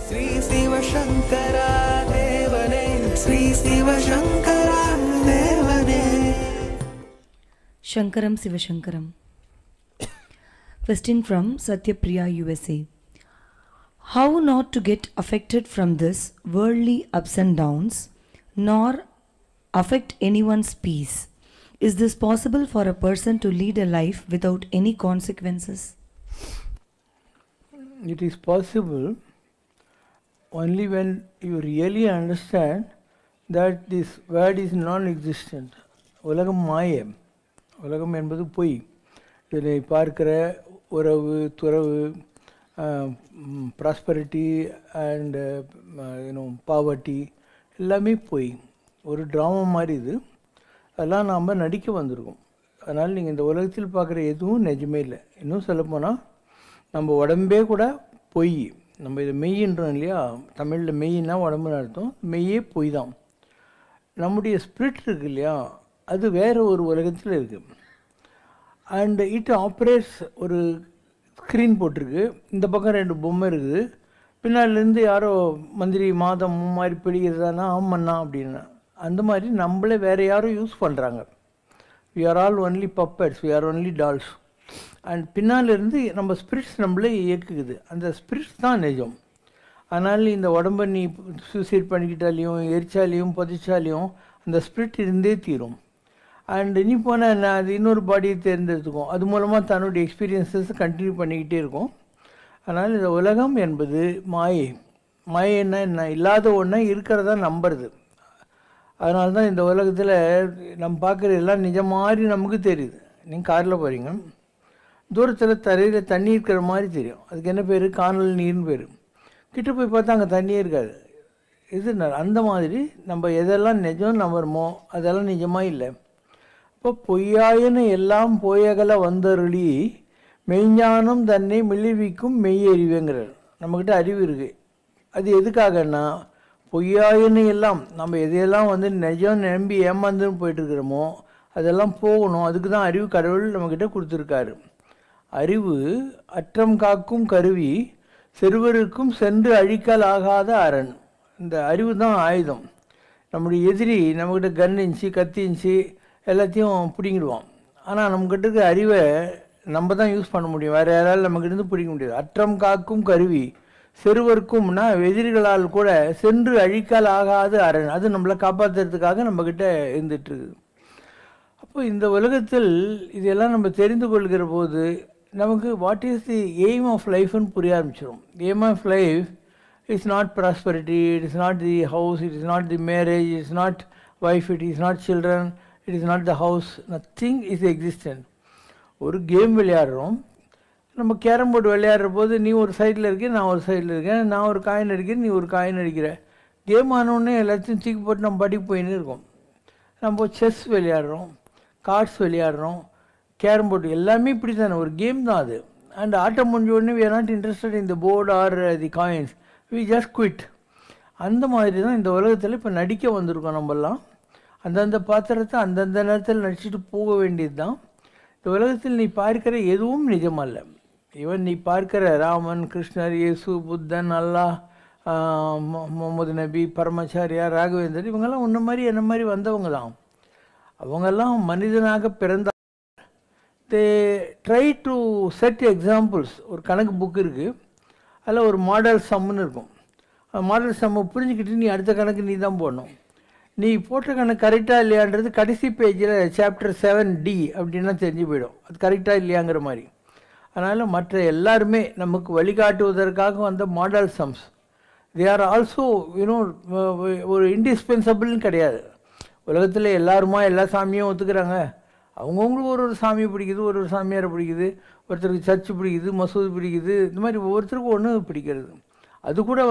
ஸ்ரீ சிவசங்கரா தேவனே, ஸ்ரீ சிவசங்கரா தேவனே. Shankaram Sivashankaram. Question from Satyapriya, USA. How not to get affected from this worldly ups and downs, nor affect anyone's peace? Is this possible for a person to lead a life without any consequences? It is possible only when you really understand that this world is non-existent. உலகம் மாயம், உலகம் என்பது பொய். இதை பார்க்கிற உறவு, துறவு, prosperity and poverty எல்லாமே பொய். ஒரு ட்ராமா மாதிரி இது. அதெல்லாம் நாம் நடிக்க வந்திருக்கோம். அதனால் நீங்கள் இந்த உலகத்தில் பார்க்குற எதுவும் நிஜமே இல்லை. இன்னும் சொல்லப்போனால் நம்ம உடம்பே கூட பொய். நம்ம இதை மெய்யின்றோம் இல்லையா, தமிழில் மெய்யின்னா உடம்புன்னு அர்த்தம். மெய்யே பொய் தான். நம்முடைய ஸ்பிரிட் இருக்குது இல்லையா, அது வேறு ஒரு உலகத்தில் இருக்குது. And it operates. ஒரு ஸ்க்ரீன் போட்டிருக்கு, இந்த பக்கம் 2 பொம்மை இருக்குது, பின்னாடிலேருந்து யாரோ மந்திரி மாதம் மாதிரி பிடிக்கிறதானா ஆமண்ணா அப்படின்னா, அந்த மாதிரி நம்மளே வேறு யாரும் யூஸ் பண்ணுறாங்க. We are all only puppets, we are only dolls. And பின்னாலிருந்து நம்ம ஸ்பிரிட்ஸ் நம்மளே இயக்குது. அந்த ஸ்பிரிட்ஸ் தான் நிஜம். அதனால் இந்த உடம்பை நீ சூசைட் பண்ணிக்கிட்டாலையும் எரிச்சாலையும் புதைச்சாலையும் அந்த ஸ்பிரிட் இருந்தே தீரும். அண்ட் இனி போனால் அது இன்னொரு பாடியை தேர்ந்தெடுத்துக்கும். அது மூலமாக தன்னுடைய எக்ஸ்பீரியன்ஸஸ் கண்டினியூ பண்ணிக்கிட்டே இருக்கும். அதனால் இந்த உலகம் என்பது மாயை. மாயைன்னா என்ன? இல்லாத ஒன்றை இருக்கிறதா நம்புறது. அதனால தான் இந்த உலகத்தில் நம்ம பார்க்குற எல்லாம் நிஜம் மாதிரி நமக்கு தெரியுது. நீங்கள் காரில் போகிறீங்க, தூரத்தில் தரையில் தண்ணி இருக்கிற மாதிரி தெரியும். அதுக்கு என்ன பேர்? காணல் நீர்னு பேர். கிட்ட போய் பார்த்தா அங்கே தண்ணியே இருக்காது. இது அந்த மாதிரி நம்ம எதெல்லாம் நிஜம் நம்புறோமோ அதெல்லாம் நிஜமாக இல்லை. இப்போ பொய்யாயின எல்லாம் போயகல வந்தருளி மெய்ஞானம் தன்னை மிளிவிக்கும் மெய்யறிவுங்கிறார். நம்மக்கிட்ட அறிவு இருக்குது. அது எதுக்காகன்னா, பொய்யாயின எல்லாம் நம்ம எதையெல்லாம் நிஜம் நம்பி ஏமாந்துன்னு போயிட்டுருக்கிறோமோ அதெல்லாம் போகணும். அதுக்கு தான் அறிவு கடவுள் நம்மக்கிட்ட கொடுத்துருக்காரு. அறிவு அற்றம் காக்கும் கருவி, செருவருக்கும் சென்று அழிக்கல் ஆகாத அரண். இந்த அறிவு தான் ஆயுதம். நம்முடைய எதிரி நம்மக்கிட்ட கன் இருந்துச்சு, கத்தி இருந்துச்சு, எல்லாத்தையும் பிடிங்கிடுவான். ஆனால் நம்மக்கிட்ட இருக்கிற அறிவை நம்ம தான் யூஸ் பண்ண முடியும், வேறு யாராலும் நம்மக்கிட்ட பிடிக்க முடியாது. அற்றம் காக்கும் கருவி, செருவருக்கும்னா எதிரிகளால் கூட சென்று அழிக்கல் ஆகாத அரண். அது நம்மளை காப்பாற்றுறதுக்காக நம்மக்கிட்ட இருந்துகிட்ருக்குது. அப்போ இந்த உலகத்தில் இதெல்லாம் நம்ம தெரிந்து கொள்கிற போது நமக்கு what is the aim of லைஃப்னு புரிய ஆரம்பிச்சிடும். Aim of life is not prosperity, it is not the house, it is not the marriage, it is not wife, it is not children, it is not the house, nothing is existent. ஒரு game விளையாடுறோம். நம்ம carrom board விளையாடுற போது நீ ஒரு சைடில் இருக்க, நான் ஒரு சைடில் இருக்கேன், நான் ஒரு காயின் அடிக்கிறேன், நீ ஒரு காயின் அடிக்கிற. கேம் ஆனோடனே எல்லாத்தையும் தூக்கி போட்டு நம்ம பாட்டிக்கு போயின்னு இருக்கோம். நம்ம செஸ் விளையாடுறோம், கார்ட்ஸ் விளையாடுறோம், கேரம் போர்டு, எல்லாமே இப்படி தானே, ஒரு கேம் தான் அது. அண்ட் ஆட்டம் முடிஞ்ச உடனே we are not interested in the board or the coins, we just quit. அந்த மாதிரி தான் இந்த உலகத்தில் இப்போ நடிக்க வந்திருக்கோம். நம்மெல்லாம் அந்தந்த பாத்திரத்தை அந்தந்த நேரத்தில் நடிச்சுட்டு போக வேண்டியது தான். இந்த உலகத்தில் நீ பார்க்கிற எதுவும் நிஜமல்ல. ஈவன் நீ பார்க்கிற ராமன், கிருஷ்ணர், இயேசு, புத்தன், அல்லாஹ், முகமது நபி, பரமாச்சாரியா, ராகவேந்தர், இவங்கெல்லாம் உன்ன மாதிரி என்ன மாதிரி வந்தவங்க தான். அவங்கெல்லாம் மனிதனாக பிறந்த they try to set examples. ஒரு கணக்கு புக்கு இருக்குது, அதில் ஒரு மாடல் சம்முன்னு இருக்கும். மாடல் சம்மை புரிஞ்சுக்கிட்டு நீ அடுத்த கணக்கு நீ தான் போடணும். நீ போட்ட கணக்கு கரெக்டாக இல்லையான்றது கடைசி பேஜில் சாப்டர் 7D அப்படின்னா தெரிஞ்சு போயிடும், அது கரெக்டாக இல்லையாங்கிற மாதிரி. அதனால் மற்ற எல்லாருமே நமக்கு வழிகாட்டுவதற்காக வந்த model sums, they are also ஒரு இன்டிஸ்பென்சபிள்னு கிடையாது. உலகத்தில் எல்லாருமா எல்லா சாமியும் ஒத்துக்கிறாங்க. அவங்கவுங்களுக்கு ஒரு ஒரு சாமியை பிடிக்குது, ஒரு ஒரு சாமியாரை பிடிக்குது, ஒருத்தருக்கு சர்ச்சு பிடிக்குது, மசூதி பிடிக்குது, இந்த மாதிரி ஒவ்வொருத்தருக்கும் ஒன்று பிடிக்கிறது. அது கூட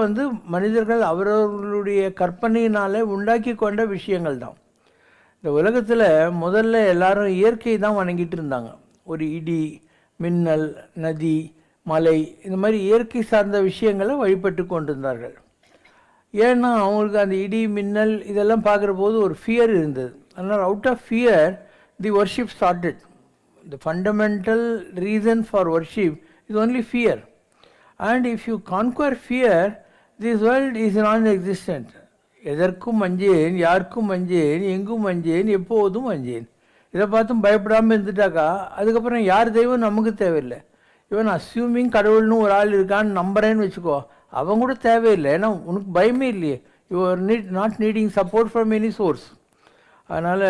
மனிதர்கள் அவரவர்களுடைய கற்பனையினால் உண்டாக்கி கொண்ட விஷயங்கள் தான். இந்த உலகத்தில் முதல்ல எல்லாரும் இயற்கை தான் வணங்கிட்டு இருந்தாங்க. ஒரு இடி, மின்னல், நதி, மலை, இந்த மாதிரி இயற்கை சார்ந்த விஷயங்களை வழிபட்டு கொண்டிருந்தார்கள். ஏன்னா அவங்களுக்கு அந்த இடி, மின்னல் இதெல்லாம் பார்க்குற போது ஒரு ஃபியர் இருந்தது. அதனால் out of fear the worship started. The fundamental reason for worship is only fear. And if you conquer fear, this world is non existent. எதற்கும் அஞ்சேன், யாருக்கும் அஞ்சேன், எங்கும் அஞ்சேன், எப்போதும் அஞ்சேன். இதை பார்த்தும் பயப்படாமல் இருந்துட்டாக்கா அதுக்கப்புறம் யார் தெய்வம் நமக்கு தேவையில்லை. இவன் அஸ்யூமிங் கடவுள்னு ஒரு ஆள் இருக்கான்னு நம்புறேன்னு வச்சுக்கோ, அவங்க கூட தேவையில்லை. ஏன்னா உனக்கு பயமே இல்லையே. You are not needing support from any source. அதனால்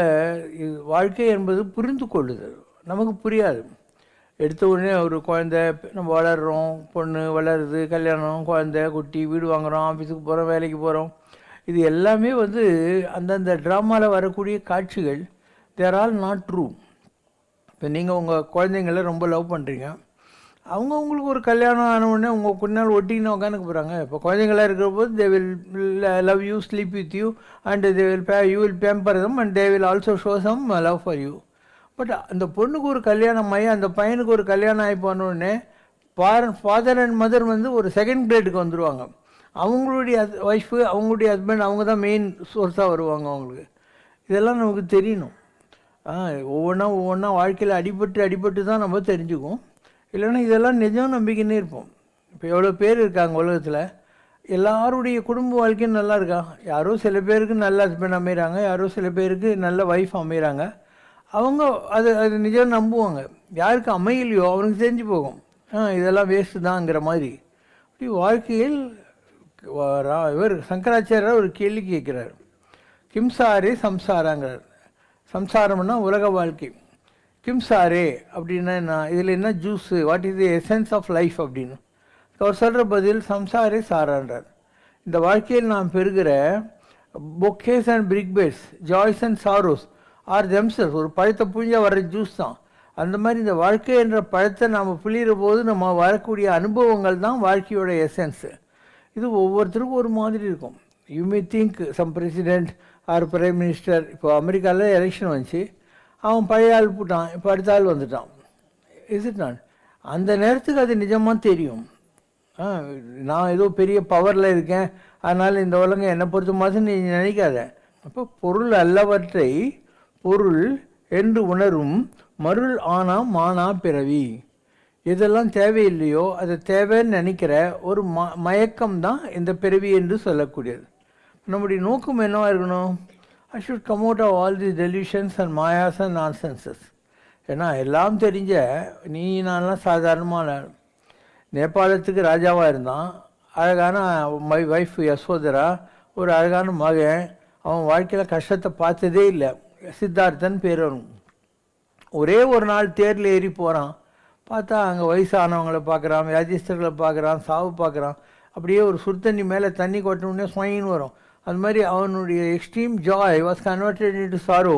வாழ்க்கை என்பது புரிந்து கொள்ளுதல். நமக்கு புரியாது. எடுத்த உடனே ஒரு குழந்தை, நம்ம வளர்கிறோம், பொண்ணு வளருது, கல்யாணம், குழந்தை, குட்டி, வீடு வாங்குகிறோம், ஆஃபீஸுக்கு போகிறோம், வேலைக்கு போகிறோம். இது எல்லாமே அந்தந்த ட்ராமாவில் வரக்கூடிய காட்சிகள். தேர் ஆல் நாட் ட்ரூ. இப்போ நீங்கள் உங்கள் குழந்தைங்கள ரொம்ப லவ் பண்ணுறீங்க, அவங்க உங்களுக்கு ஒரு கல்யாணம் ஆன உடனே உங்கள் பின்னால் ஒட்டின்னு உட்காந்துக்க போகிறாங்க. இப்போ குழந்தைங்களாக இருக்கிற போது they will love you, sleep with you, and they will you will pamper them, and they will also show some love for you. But அந்த பொண்ணுக்கு ஒரு கல்யாணம் ஆகி அந்த பையனுக்கு ஒரு கல்யாணம் ஆகி போனோடனே ஃபாதர் அண்ட் மதர் ஒரு செகண்ட் கிரேடுக்கு வந்துடுவாங்க. அவங்களுடைய ஒய்ஃபு, அவங்களுடைய ஹஸ்பண்ட், அவங்க தான் மெயின் சோர்ஸாக வருவாங்க அவங்களுக்கு. இதெல்லாம் நமக்கு தெரியணும். ஒவ்வொன்றா வாழ்க்கையில் அடிபட்டு தான் நம்ம தெரிஞ்சுக்குவோம். இல்லைன்னா இதெல்லாம் நிஜம் நம்பிக்கைன்னே இருப்போம். இப்போ எவ்வளோ பேர் இருக்காங்க உலகத்தில், எல்லாருடைய குடும்ப வாழ்க்கையும் நல்லா இருக்கா? யாரோ சில பேருக்கு நல்ல ஹஸ்பண்ட் அமைகிறாங்க, யாரோ சில பேருக்கு நல்ல ஒய்ஃப் அமைகிறாங்க. அவங்க அது நிஜம் நம்புவாங்க. யாருக்கு அமையலையோ அவனுக்கு தெரிஞ்சு போகும், இதெல்லாம் வேஸ்ட்டு தான்ங்கிற மாதிரி. இப்படி வாழ்க்கையில் இவர் சங்கராச்சாரியர் ஒரு கேள்வி கேட்குறார். கிம்சாரே சம்சாராங்கிறார். சம்சாரம்னா உலக வாழ்க்கை. கிம்சாரே அப்படின்னா என்ன, இதில் என்ன juice, what is the essence of life அப்படின்னு அவர் சொல்கிற பதில் சம்சாரே சாரான்றார். இந்த வாழ்க்கையில் நாம் பெறுகிற bouquets and brickbats, joys and sorrows are themselves, ஒரு பழத்தை புழிஞ்சா வர்ற ஜூஸ் தான். அந்த மாதிரி இந்த வாழ்க்கை என்ற பழத்தை நாம் புளிகிற போது நம்ம வரக்கூடிய அனுபவங்கள் தான் வாழ்க்கையோட எசன்ஸு. இது ஒவ்வொருத்தருக்கும் ஒரு மாதிரி இருக்கும். You may think some president or prime minister, இப்போ அமெரிக்காவில் எலெக்ஷன் வந்துச்சு, அவன் பழைய ஆள் போட்டான், இப்போ அடுத்த ஆள் வந்துட்டான். Is it not? அந்த நேரத்துக்கு அது நிஜமாக தெரியும். நான் ஏதோ பெரிய பவரில் இருக்கேன், அதனால் இந்த உலகம் என்னை பொறுத்த மாதிரி நீ நினைக்காத. அப்போ பொருள் அல்லவற்றை பொருள் என்று உணரும் மருள் ஆனா மானா பிறவி. எதெல்லாம் தேவையில்லையோ அதை தேவைன்னு நினைக்கிற ஒரு மயக்கம்தான் இந்த பிறவி என்று சொல்லக்கூடியது. நம்முடைய நோக்கம் என்னவாக இருக்கணும்? I should come out of all these delusions and mayas and nonsenses. ஏன்னா எல்லாம் தெரிஞ்ச நான்லாம் சாதாரணமான நேபாளத்துக்கு ராஜாவாக இருந்தான். அழகான ஒய்ஃப் யசோதரா, ஒரு அழகான மகன். அவன் வாழ்க்கையில் கஷ்டத்தை பார்த்ததே இல்லை. சித்தார்த்தன் பேர் வரும். ஒரே ஒரு நாள் தேரில் ஏறி போகிறான். பார்த்தா அங்கே வயசானவங்களை பார்க்குறான், வியாதிஸ்தர்களை பார்க்குறான், சாவு பார்க்குறான். அப்படியே ஒரு சுடுதண்ணி மேலே தண்ணி கொட்டணுன்னே ஸ்வைன்னு வரும். அது மாதிரி அவனுடைய extreme joy was converted into sorrow,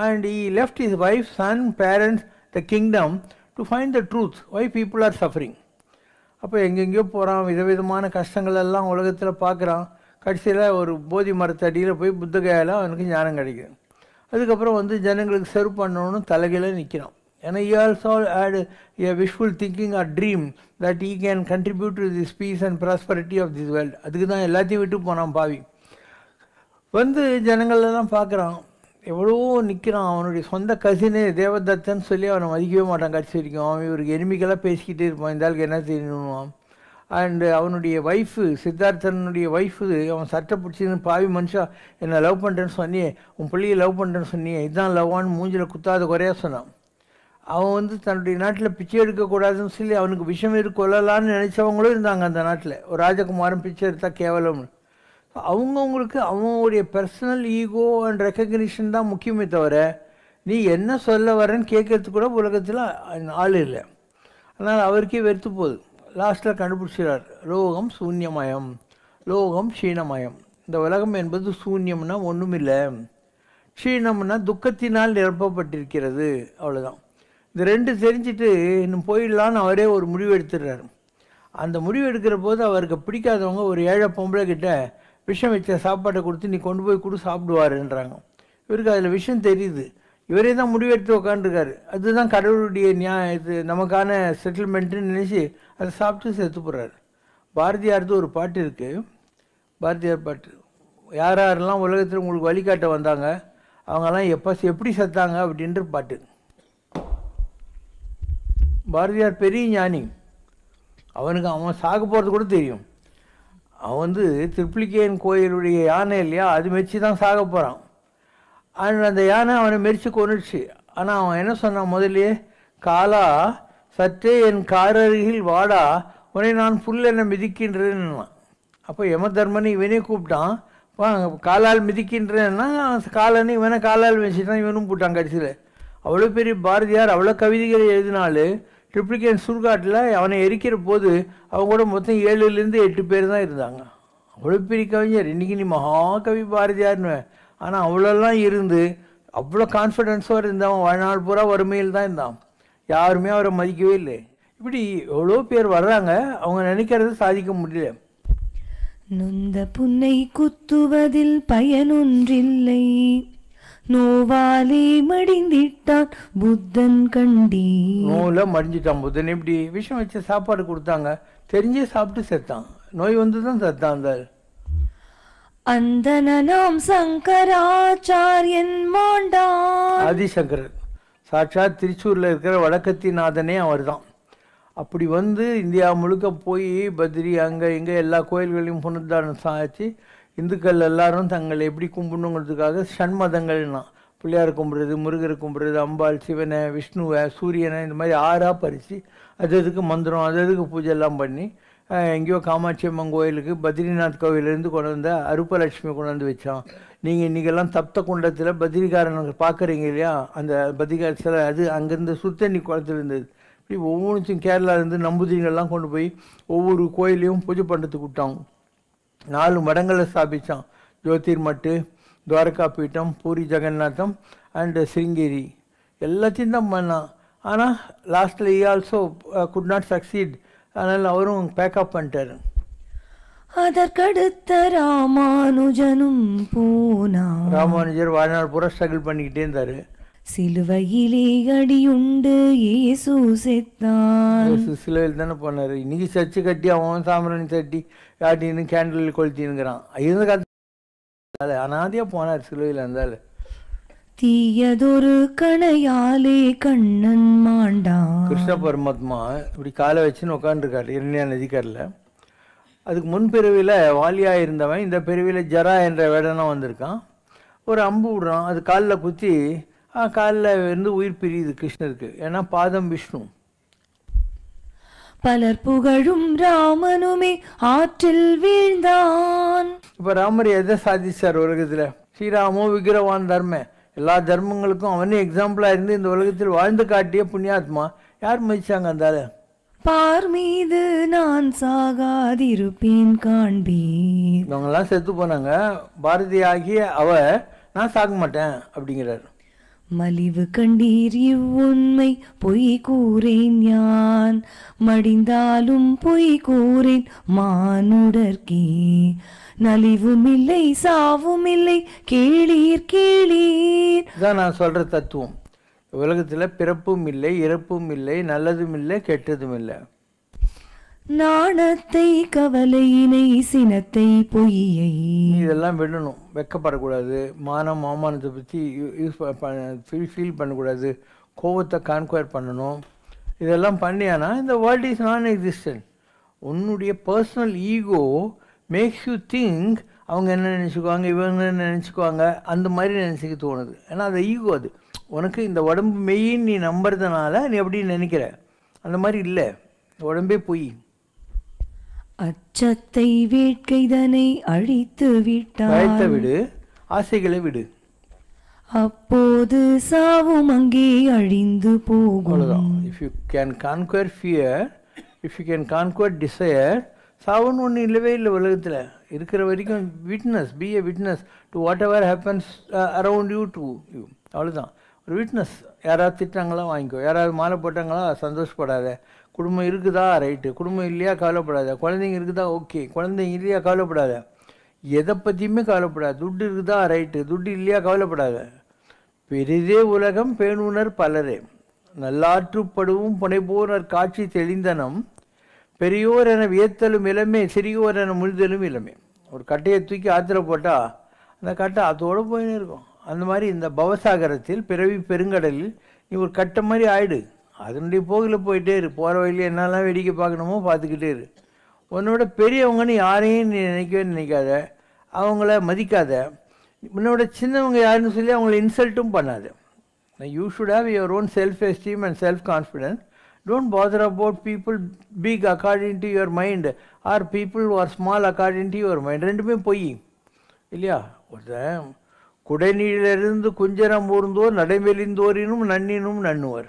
and he left his wife, son, parents, the kingdom to find the truth why people are suffering. அப்போ எங்கெங்கேயோ போகிறான், விதவிதமான கஷ்டங்கள் எல்லாம் உலகத்தில் பார்க்குறான். கடைசியில் ஒரு போதி மரத்தடியில் போய் புத்தகையால் அவனுக்கு ஞானம் கிடைக்குது. அதுக்கப்புறம் ஜனங்களுக்கு சர்வ் பண்ணணும்னு தலைகீழ நிற்கிறான். ஏன்னா he also had a wishful thinking or dream that he can contribute to this peace and prosperity of this world. அதுக்கு தான் எல்லாத்தையும் விட்டு போனான் பாவி. ஜனங்களெல்லாம் பார்க்குறான், எவ்வளோ நிற்கிறான். அவனுடைய சொந்த கசினே தேவதத்தன் சொல்லி அவனை மதிக்கவே மாட்டான். கடைசி வரைக்கும் அவன் இவருக்கு எனிமிக்கெல்லாம் பேசிக்கிட்டே இருப்பான், இந்த ஆளுக்கு என்ன தெரியணுவான். அண்டு அவனுடைய ஒய்ஃபு, சித்தார்த்தனுடைய ஒய்ஃபு, அவன் சட்டை பிடிச்சின்னு, பாவி மனுஷா என்னை லவ் பண்ணுறேன்னு சொன்னியே, உன் பிள்ளையை லவ் பண்ணுறேன்னு சொன்னியே, இதுதான் லவ்வான்னு மூஞ்சில் குத்தாத குறையாக சொன்னான். அவன் தன்னுடைய நாட்டில் பிச்சை எடுக்கக்கூடாதுன்னு சொல்லி அவனுக்கு விஷம் கொள்ளலான்னு நினச்சவங்களும் இருந்தாங்க அந்த நாட்டில். ஒரு ராஜகுமாரன் பிச்சை எடுத்தால் கேவலம்னு. அவங்கவுங்களுக்கு அவங்களுடைய பர்சனல் ஈகோ அண்ட் ரெக்கக்னிஷன் தான் முக்கியமே தவிர நீ என்ன சொல்ல வரேன்னு கேட்கறதுக்கு கூட உலகத்தில் ஆள் இல்லை. அதனால் அவருக்கே வெறுத்து போகுது. லாஸ்ட்டில் கண்டுபிடிச்சிடார், லோகம் சூன்யமயம், லோகம் க்ஷீணமயம். இந்த உலகம் என்பது சூன்யம்னா ஒன்றும் இல்லை, க்ஷீணம்னா துக்கத்தினால் நிரப்பப்பட்டிருக்கிறது, அவ்வளோதான். இந்த ரெண்டு தெரிஞ்சுட்டு இன்னும் போயிடலான்னு அவரே ஒரு முடிவு எடுத்துடுறாரு. அந்த முடிவு எடுக்கிற போது அவருக்கு பிடிக்காதவங்க ஒரு ஏழை பொம்பளை கிட்ட விஷம் வச்ச சாப்பாட்டை கொடுத்து நீ கொண்டு போய் கொடு சாப்பிடுவாருன்றாங்க. இவருக்கு அதில் விஷயம் தெரியுது. இவரே தான் முடிவெடுத்து உட்காந்துருக்காரு. அதுதான் கடவுளுடைய இது நமக்கான செட்டில்மெண்ட்டுன்னு நினச்சி அதை சாப்பிட்டு செத்து போடுறாரு. பாரதியார்து ஒரு பாட்டு இருக்குது, பாரதியார் பாட்டு. யார் யாரெல்லாம் உலகத்தில் உங்களுக்கு வழிகாட்ட வந்தாங்க அவங்கெல்லாம் எப்படி செத்தாங்க அப்படின்ற பாட்டு. பாரதியார் பெரிய ஞானி, அவனுக்கு அவன் சாக போகிறது கூட தெரியும். அவன் வந்து திருப்புலிக்கேயன் கோயிலுடைய யானை இல்லையா, அது மெச்சு தான் சாக போகிறான். அந்த யானை அவனை மெரிச்சு கொண்டுடுச்சு. ஆனால் அவன் என்ன சொன்னான் முதலே, காலா சற்றே என் காரருகில் வாடா, உன்னை நான் புல்லென்ன மிதிக்கின்றேன்னா. அப்போ யமதர்மனை இவனே கூப்பிட்டான், காலால் மிதிக்கின்றேன்னா காலன்னு இவனை காலால் வச்சுட்டான், இவனும் போட்டான். கடைசியில் அவ்வளோ பெரிய பாரதியார் அவ்வளோ கவிதைகள் எழுதினாலும் ட்ரிப்ளிகேன் சுடுகாட்டில் அவனை எரிக்கிற போது அவங்க கூட மொத்தம் 7லேருந்து 8 பேர் தான் இருந்தாங்க. அவ்வளோ பெரிய கவிஞர். இன்றைக்கி நீ மகாகவி பாரதியார்னு, ஆனால் அவ்வளோலாம் இருந்து அவ்வளோ கான்ஃபிடென்ஸோடு இருந்தவன் வாழ்நாள் பூரா வறுமையில் தான் இருந்தான். யாருமே அவரை மதிக்கவே இல்லை. இப்படி எவ்வளோ பேர் வர்றாங்க, அவங்க நினைக்கிறது சாதிக்க முடியல. நொந்த புன்னை குத்துவதில் பயனொன்றில்லை, நோவாலே மடிந்திட்டான் புத்தன் கண்டி. நோவில் மடிஞ்சிட்டான் புத்தன். எப்படி விஷம் வச்சு சாப்பாடு கொடுத்தாங்க, தெரிஞ்சே சாப்பிட்டு செத்தான். நோய் வந்து தான் செத்தான். அந்த நாம் சங்கராச்சாரியன் மாண்டான். ஆதிசங்கரர் சாட்சாத் திருச்சூரில் இருக்கிற வடக்கத்திநாதனே அவர் தான். அப்படி வந்து இந்தியா முழுக்க போய் பத்ரி அங்கே இங்கே எல்லா கோயில்களையும் புனருத்தாரணம் சாதிச்சு இந்துக்கள் எல்லாரும் தங்களை எப்படி கும்பிடணுங்கிறதுக்காக ஷண்மதங்கள்னா பிள்ளையார் கும்பிட்றது, முருகர் கும்பிட்றது, அம்பாள், சிவனை, விஷ்ணுவை, சூரியனை, இந்த மாதிரி 6ஆக பறித்து அதுக்கு மந்திரம் அதுக்கு பூஜை எல்லாம் பண்ணி எங்கேயோ காமாட்சி அம்மன் கோயிலுக்கு பத்ரிநாத் கோவிலேருந்து கொண்டு வந்த அருப்பலட்சுமி கொண்டு வந்து வச்சான். நீங்கள் இன்றைக்கெல்லாம் தப்த குண்டத்தில் பத்ரிகாரன் பார்க்குறீங்க இல்லையா, அந்த பத்ரிகார சிலை அது அங்கேருந்து சுத்தண்ணி குளத்தில் இருந்தது. இப்படி ஒவ்வொன்றும் கேரளாவிலேருந்து நம்பூதிரிகள்லாம் கொண்டு போய் ஒவ்வொரு கோயிலையும் பூஜை பண்ணுறதுக்கு விட்டாங்க. 4 மடங்களை ஸ்தாபித்தான். ஜோதிர்மட்டு, துவாரகா பீட்டம், பூரி ஜெகநாதம் அண்டு சிருங்கேரி எல்லாத்தையும் தான் பண்ணான். ஆனால் லாஸ்ட்டில் ஈ ஆல்சோ குட் நாட் சக்சீட். அதனால் அவரும் பேக்கப் பண்ணிட்டார். அதற்கடுத்த ராமானுஜனும் போனான். ராமானுஜர் வாழ்நாள் பூரா ஸ்ட்ரகிள் பண்ணிக்கிட்டே இருந்தார். சிலுவையிலே அடியுண்டு இயேசு செத்தான். சிலுவையில் தானே போனார். இன்னைக்கு சர்ச்சு கட்டி அவன் சாம்பிராணி சட்டி காட்டின்னு கேண்டில் கொளுத்தினுங்கிறான். இருந்த காலத்தில் அனாதியாக போனார் சிலுவையில். இருந்தாலும் தீயதொரு கணையாலே கண்ணன் மாண்டான். கிருஷ்ண பரமாத்மா இப்படி காலை வச்சுன்னு உட்காந்துருக்காரு இரண்யா நதிக்கரில். அதுக்கு முன்பிறவியில் வாலியாக இருந்தவன் இந்த பிறவியில் ஜரா என்ற வேடனாக வந்திருக்கான். ஒரு அம்பு விடுறான், அது காலில் குத்தி காலில் இருந்து உயிர் பிரியுது கிருஷ்ணருக்கு. ஏன்னா பாதம் விஷ்ணு. பலர் புகழும் ராமனுமே ஆற்றில் வீழ்ந்தான். இப்போ ராமர் எதை சாதிச்சார் உலகத்தில்? ஸ்ரீராமோ விக்கிரவான் தர்ம, எல்லா தர்மங்களுக்கும் அவனே எக்ஸாம்பிளாக இருந்து இந்த உலகத்தில் வாழ்ந்து காட்டிய புண்ணியாத்மா. யார் மதிச்சாங்க? அந்தால பார் மீது நான் சாகாதிருப்பேன் காண்பீர். இவங்கெல்லாம் செத்து போனாங்க. பாரதி ஆகிய அவ நான் சாக மாட்டேன் அப்படிங்கிறார். மலிவு கண்டீர் இவ்வுண்மை பொய் கூறேன் யான், மடிந்தாலும் பொய் கூறேன் மானுடர்க்கே. நலிவுமில்லை சாவுமில்லை கேளீர் கேளீர். இதான் நான் சொல்கிற தத்துவம். உலகத்தில் பிறப்பும் இல்லை, இறப்பும் இல்லை, நல்லதும் இல்லை, கெட்டதும் இல்லை. நாணத்தை கவலையினை சினத்தை பொய்யை இதெல்லாம் விடணும். வெக்கப்படக்கூடாது. மானம் அவமானத்தை பற்றி ஃபீல் பண்ணக்கூடாது. கோபத்தை கான்குயர் பண்ணணும். இதெல்லாம் பண்ணியானா இந்த வேர்ல்ட் இஸ் நான் எக்ஸிஸ்டன்ட். உன்னுடைய personal ego makes you think அவங்க என்ன நினச்சிக்குவாங்க, இவங்க என்ன நினச்சிக்குவாங்க, அந்த மாதிரி நினச்சிக்க தோணுது. ஏன்னா அந்த ஈகோ அது உனக்கு இந்த உடம்பு மெயின் நீ நம்புறதுனால நீ எப்படி நினைக்கிற. அந்த மாதிரி இல்லை, உடம்பே பொய். அச்சத்தை வேட்கைதனை அழித்து விட்டான். பயத்தை விடு, ஆசைகளை விடு. அப்போது சாவும் அங்கே அழிந்து போகும். அவ்வளோதான். If you can conquer fear, if you can conquer desire, சாவுன்னு ஒன்று இல்லவே இல்லை உலகத்தில். இருக்கிற வரைக்கும் witness, be a witness to whatever happens around you to you. அவ்வளோதான். ஒரு விட்னஸ். யாராவது திட்டாங்களா வாங்கிக்கோ, யாராவது மாலை போட்டாங்களா சந்தோஷப்படாத. குடும்பம் இருக்குதா ரைட்டு, குடும்பம் இல்லையா கவலைப்படாத. குழந்தைங்க இருக்குதா ஓகே, குழந்தைங்க இல்லையா கவலைப்படாத. எதை பற்றியுமே கவலைப்படாது. துட்டு இருக்குதா ரைட்டு, துட்டு இல்லையா கவலைப்படாத. பெரிதே உலகம் பேணுனர் பலரே, நல்லாற்றுப்படுவும் புனைபோனர் காட்சி தெளிந்தனம், பெரியோர் என வியத்தலும் இளமே, சிறியோர் என முழுதலும் இளமே. ஒரு கட்டையை தூக்கி ஆற்றுல போட்டால் அந்த கட்டை அதோடு போயின்னு இருக்கும். அந்த மாதிரி இந்த பவசாகரத்தில் பிறவி பெருங்கடலில் நீ ஒரு கட்டை மாதிரி ஆயிடு. அதனுடைய போகில் போயிட்டே இரு. போகிற வழியில் என்னெல்லாம் வேடிக்கை பார்க்கணுமோ பார்த்துக்கிட்டே இரு. உன்னோட பெரியவங்கன்னு யாரையும் நீ நினைக்கவே நினைக்காத, அவங்கள மதிக்காத. உன்னோட சின்னவங்க யாருன்னு சொல்லி அவங்கள இன்சல்ட்டும் பண்ணாது. You should have your own self esteem and self confidence. Don't bother about people big according to your mind or people are small according to your mind. ரெண்டுமே பொய் இல்லையா? ஒருத்தன் குடைநீரிலிருந்து குஞ்சரம் ஊர்ந்தோர் நடைமெலிந்தோரினும் நன்னினும் நன்னுவர்.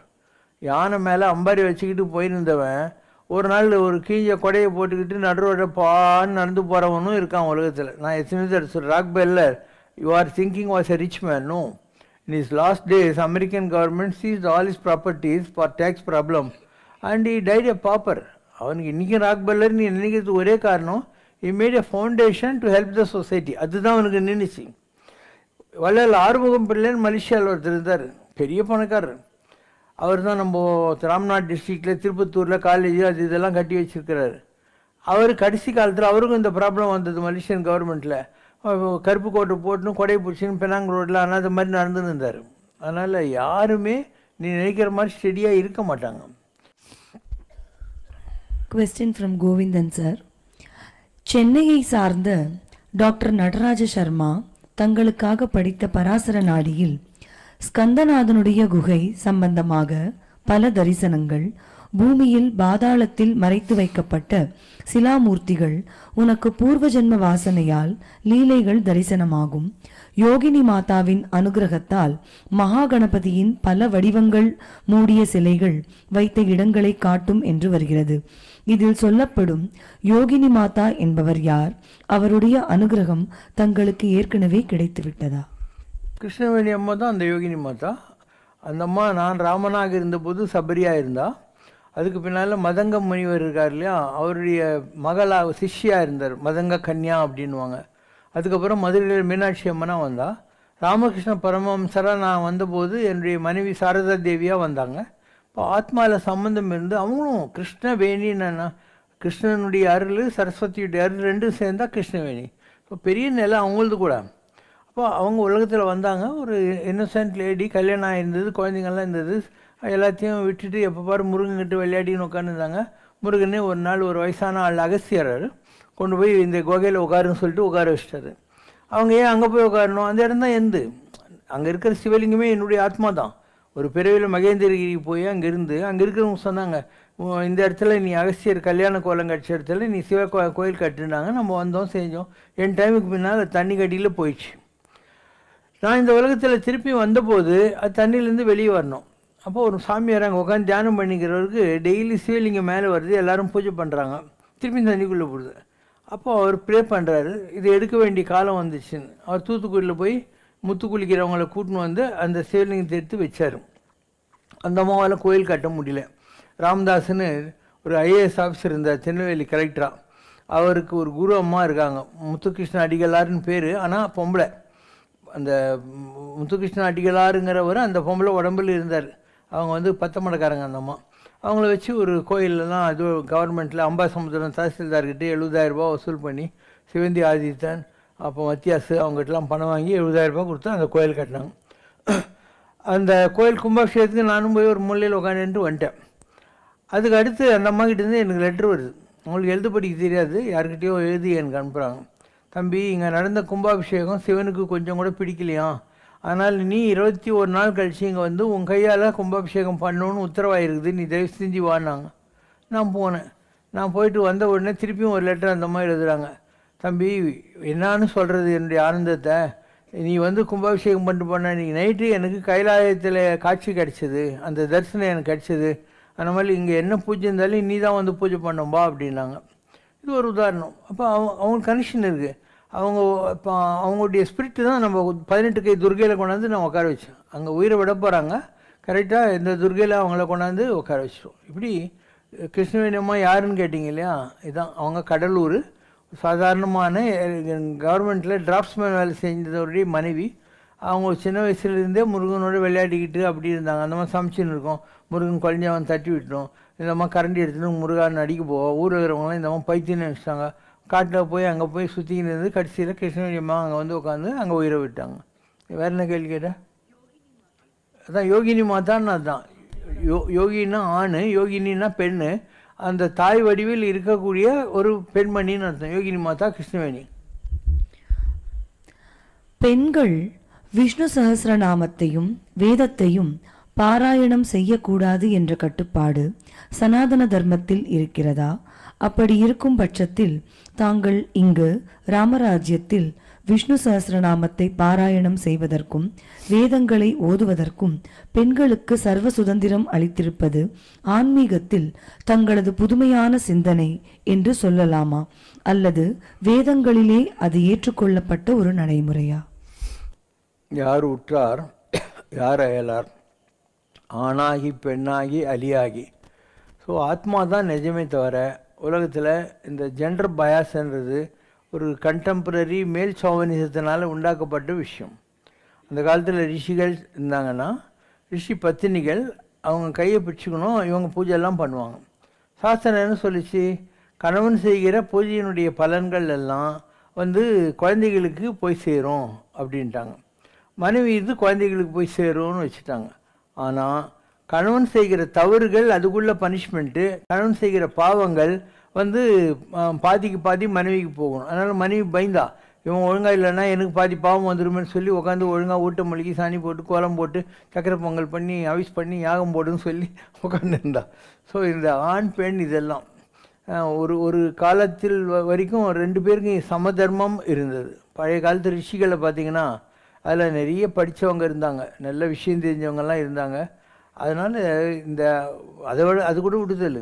யானை மேலே அம்பாரி வச்சுக்கிட்டு போயிருந்தவன் ஒரு நாள் ஒரு கீஞ்ச கொடையை போட்டுக்கிட்டு நடுரோட பான்னு நடந்து போகிறவனும் இருக்கான் உலகத்தில். நான் எத்தனை Rockefeller you are thinking was a rich man. No, in his last days American government seized all his properties for tax problem and he died a pauper. அவனுக்கு இன்றைக்கி ராக் பெல்லர் நீ நினைக்கிறது ஒரே காரணம், he made a foundation to help the society. அதுதான் அவனுக்கு நின்றுச்சு. வள்ளல் ஆறுமுகம் பிள்ளைன்னு மலேசியாவில் ஒருத்தர் இருந்தார், பெரிய பணக்காரர். அவர் தான் நம்ம ராம்நாத் டிஸ்ட்ரிக்டில் திருப்பத்தூரில் காலேஜ் அது இதெல்லாம் கட்டி வச்சுருக்கிறார். அவர் கடைசி காலத்தில் அவருக்கும் இந்த ப்ராப்ளம் வந்தது மலேசியன் கவர்மெண்ட்டில். கருப்பு கோட்டை போட்டுன்னு கொடை பிடிச்சின்னு பெனாங் ரோட்டில் அனாத மாதிரி நடந்துன்னு இருந்தார். அதனால் யாருமே நீ நினைக்கிற மாதிரி ஸ்டெடியாக இருக்க மாட்டாங்க. Question from Govindan sir. சென்னையை சார்ந்த டாக்டர் நடராஜ சர்மா தங்களுக்காக படித்த பராசர நாடியில் ஸ்கந்தநாதனுடைய குகை சம்பந்தமாக பல தரிசனங்கள், பூமியில் பாதாளத்தில் மறைத்து வைக்கப்பட்ட சிலாமூர்த்திகள், உனக்கு பூர்வ ஜென்ம வாசனையால் லீலைகள் தரிசனமாகும், யோகினி மாதாவின் அனுகிரகத்தால் மகா கணபதியின் பல வடிவங்கள் மூடிய சிலைகள் வைத்த இடங்களை காட்டும் என்று வருகிறது. இதில் சொல்லப்படும் யோகினி மாதா என்பவர் யார்? அவருடைய அனுகிரகம் தங்களுக்கு ஏற்கனவே கிடைத்துவிட்டதா? கிருஷ்ணவேணி அம்மா தான் அந்த யோகினி மாதா. அந்த அம்மா நான் ராமனாக இருந்தபோது சபரியாக இருந்தா. அதுக்கு பின்னால் மதங்க முனிவர் இருக்கார் இல்லையா, அவருடைய மகளாக சிஷ்யா இருந்தார், மதங்க கன்யா அப்படின்வாங்க. அதுக்கப்புறம் மதுரையில் மீனாட்சி அம்மனாக வந்தா. ராமகிருஷ்ண பரமஹம்சராக நான் வந்தபோது என்னுடைய மனைவி சாரதா தேவியாக வந்தாங்க. இப்போ ஆத்மாவில் சம்பந்தம் இருந்து அவங்களும் கிருஷ்ணவேணின்னா கிருஷ்ணனுடைய அருள் சரஸ்வதியுடைய அருள் ரெண்டும் சேர்ந்தால் கிருஷ்ணவேணி. இப்போ பெரிய நிலை அவங்களது கூட. அப்போ அவங்க உலகத்தில் வந்தாங்க. ஒரு இன்னசென்ட் லேடி, கல்யாணம் ஆகிருந்தது, குழந்தைங்கள்லாம் இருந்தது. எல்லாத்தையும் விட்டுட்டு எப்போ பாரு முருகன்கிட்ட விளையாடின்னு உட்காந்துருந்தாங்க. முருகனே ஒரு நாள் ஒரு வயசான ஆள் அகஸ்தியர் கொண்டு போய் இந்த குகையில் உட்காருன்னு சொல்லிட்டு உட்கார வச்சிட்டாரு. அவங்க ஏன் அங்கே போய் உட்காரணும்? அந்த இடம் தான் எந்து. அங்கே இருக்கிற சிவலிங்கமே என்னுடைய ஆத்மா தான். ஒரு பிறவியில் மகேந்திரகிரி போய் அங்கே இருக்கிறவங்க சொன்னாங்க, இந்த இடத்துல நீ அகஸ்தியர் கல்யாண கோலம் கட்ச இடத்துல நீ சிவ கோயில் கட்டுனாங்க. நம்ம வந்தோம், செஞ்சோம். என் டைமுக்கு பின்னால் தண்ணி கட்டியில் போயிடுச்சு. நான் இந்த உலகத்தில் திருப்பி வந்தபோது அது தண்ணியிலேருந்து வெளியே வரணும். அப்போ ஒரு சாமியார் அங்கே உட்காந்து தியானம் பண்ணிக்கிறவருக்கு டெய்லி சிவலிங்கம் மேலே வருது, எல்லோரும் பூஜை பண்ணுறாங்க, திருப்பி தண்ணிக்குள்ளே போடுது. அப்போ அவர் ப்ரே பண்ணுறாரு, இது எடுக்க வேண்டிய காலம் வந்துச்சுன்னு. அவர் தூத்துக்குடியில் போய் முத்து குளிக்கிறவங்கள கூட்டின்னு வந்து அந்த சிவலிங்கத்தை எடுத்து வச்சார். அந்த அம்மாவால் கோயில் கட்ட முடியல. ராமதாஸ்ன்னு ஒரு ஐஏஎஸ் ஆஃபீஸர் இருந்தார், திருநெல்வேலி கலெக்டராக. அவருக்கு ஒரு குரு அம்மா இருக்காங்க, முத்துகிருஷ்ண அடிகளார்னு பேர், ஆனால் பொம்பளை. அந்த முத்துகிருஷ்ண அடிகளாருங்கிறவர் அந்த பொம்பளை உடம்புல இருந்தார். அவங்க வந்து பத்தமடக்காரங்க அந்த அம்மா. அவங்கள வச்சு ஒரு கோயிலெலாம் அது கவர்மெண்ட்டில் அம்பாசமுத்திரம் தாசில்தார்கிட்ட 70,000 ரூபா வசூல் பண்ணி சிவந்தி ஆதித்தன் அப்போ மத்தியாசு அவங்ககிட்டலாம் பணம் வாங்கி 70,000 ரூபா கொடுத்து அந்த கோயில் கட்டினாங்க. அந்த கோயில் கும்பாபிஷேகத்துக்கு நானும் போய் ஒரு மூலையில் உட்காந்துட்டு வந்துட்டேன். அதுக்கு அடுத்து அந்த அம்மாக்கிட்டேருந்து எனக்கு லெட்ரு வருது. அவங்களுக்கு எழுத படிக்க தெரியாது, யாருக்கிட்டேயோ எழுதி எனக்கு அனுப்புகிறாங்க. தம்பி, இங்கே நடந்த கும்பாபிஷேகம் சிவனுக்கு கொஞ்சம் கூட பிடிக்கலையா, அதனால் நீ 21 நாள் கழிச்சு இங்கே வந்து உன் கையால் கும்பாபிஷேகம் பண்ணணுன்னு உத்தரவாயிருக்குது, நீ தயவு செஞ்சு வானாங்க. நான் போனேன். நான் போயிட்டு வந்த உடனே திருப்பியும் ஒரு லெட்டர் அந்த மாதிரி எழுதுகிறாங்க. தம்பி, என்னான்னு சொல்கிறது என்னுடைய ஆனந்தத்தை, நீ வந்து கும்பாபிஷேகம் பண்ணிட்டு போன நீ நைட்டு எனக்கு கைலாயத்தில் காட்சி கிடச்சிது, அந்த தரிசனம் எனக்கு கிடச்சிது. அந்த மாதிரி இங்கே என்ன பூஜை இருந்தாலும் நீ தான் வந்து பூஜை பண்ணோம்பா அப்படின்னாங்க. இது ஒரு உதாரணம். அப்போ அவங்களுக்கு கனெக்ஷன் இருக்குது. அவங்க இப்போ அவங்களுடைய ஸ்பிரிட்டு தான் நம்ம 18 கை துர்கையில் கொண்டாந்து நான் உட்கார வச்சேன். அங்கே உயிரை விட போகிறாங்க, கரெக்டாக இந்த துர்கையில் அவங்கள கொண்டாந்து உட்கார வச்சிடும். இப்படி கிருஷ்ணவேணி அம்மா யாருன்னு கேட்டிங்க இல்லையா, இதுதான் அவங்க கடலூர் சாதாரணமான கவர்மெண்ட்டில் டிராஃப்ட்ஸ்மேன் வேலை செஞ்சதோடைய மனைவி. அவங்க சின்ன வயசுலேருந்தே முருகனோட விளையாடிக்கிட்டு அப்படி இருந்தாங்க. அந்த மாதிரி சமைச்சின்னு இருக்கோம், முருகன் குழந்தையவன் தட்டி விட்டோம், இந்த மாதிரி கரண்டி எடுத்துகிட்டு முருகான்னு அடிக்க போவோம். ஊரில் இருக்கிறவங்களாம் இந்த மாதிரி பைத்தியன்னு வச்சுட்டாங்க. காட்டில் போய் அங்கே போய் சுற்றிக்கின்னு இருந்து கடைசியில் கிருஷ்ணவேணி அம்மா அங்கே வந்து உட்காந்து அங்கே உயிரை விட்டாங்க. வேறு என்ன கேள்வி கேட்டேன்? அதான் யோகினி மாதான்னு. அதுதான் யோகின்னா ஆண், யோகினின்னா பெண்ணு. அந்த தாய் வடிவில் இருக்கக்கூடிய ஒரு பெண்மணின்னு அர்த்தம். யோகினி மாதா கிருஷ்ணவேணி. பெண்கள் விஷ்ணு சஹஸ்ரநாமத்தையும் வேதத்தையும் பாராயணம் செய்யக்கூடாது என்ற கட்டுப்பாடு சனாதன தர்மத்தில் இருக்கிறதா? அப்படி இருக்கும் பட்சத்தில் தாங்கள் இங்கு ராமராஜ்யத்தில் விஷ்ணு சஹஸ்ரநாமத்தை பாராயணம் செய்வதற்கும் வேதங்களை ஓதுவதற்கும் பெண்களுக்கு சர்வ சுதந்திரம் அளித்திருப்பது ஆன்மீகத்தில் தங்களது புதுமையான சிந்தனை என்று சொல்லலாமா, அல்லது வேதங்களிலே அது ஏற்றுக்கொள்ளப்பட்ட ஒரு நடைமுறையா? யார் உற்றார் யார் அயலார், ஆணாகி பெண்ணாகி அலியாகி. ஸோ ஆத்மா தான் நிஜமே தவிர உலகத்தில் இந்த ஜெண்டர் பயாஸ்ன்றது ஒரு கண்டெம்பரரி மேல் சோவனிசத்தினால் உண்டாக்கப்பட்ட விஷயம். அந்த காலத்தில் ரிஷிகள் இருந்தாங்கன்னா ரிஷி பத்தினிகள் அவங்க கையை பிடிச்சிக்கணும், இவங்க பூஜையெல்லாம் பண்ணுவாங்க. சாஸ்திரம் என்ன சொல்லிச்சு, கணவன் செய்கிற பூஜையினுடைய பலன்கள் எல்லாம் குழந்தைகளுக்கு போய் சேரும் அப்படின்ட்டாங்க. மனைவி இது குழந்தைகளுக்கு போய் சேரும்னு வச்சுட்டாங்க. ஆனால் கணவன் செய்கிற தவறுகள் அதுக்குள்ள பனிஷ்மெண்ட்டு, கணவன் செய்கிற பாவங்கள் பாதிக்கு பாதி மனைவிக்கு போகணும். அதனால் மனைவி பயந்தா, இவன் ஒழுங்காக இல்லைன்னா எனக்கு பாதி பாவம் வந்துருமேன்னு சொல்லி உட்காந்து ஒழுங்காக ஊட்ட மொழிகி சாணி போட்டு கோலம் போட்டு சக்கரை பொங்கல் பண்ணி அவிஸ் பண்ணி யாகம் போடுன்னு சொல்லி உட்காந்துருந்தா. ஸோ இந்த ஆண் பெண் இதெல்லாம் ஒரு காலத்தில் வரைக்கும் ரெண்டு பேருக்கும் சமதர்மம் இருந்தது. பழைய காலத்து ரிஷிகளை பார்த்திங்கன்னா அதில் நிறைய படித்தவங்க இருந்தாங்க, நல்ல விஷயம் தெரிஞ்சவங்கெல்லாம் இருந்தாங்க. அதனால் இந்த அது கூட விடுதல்.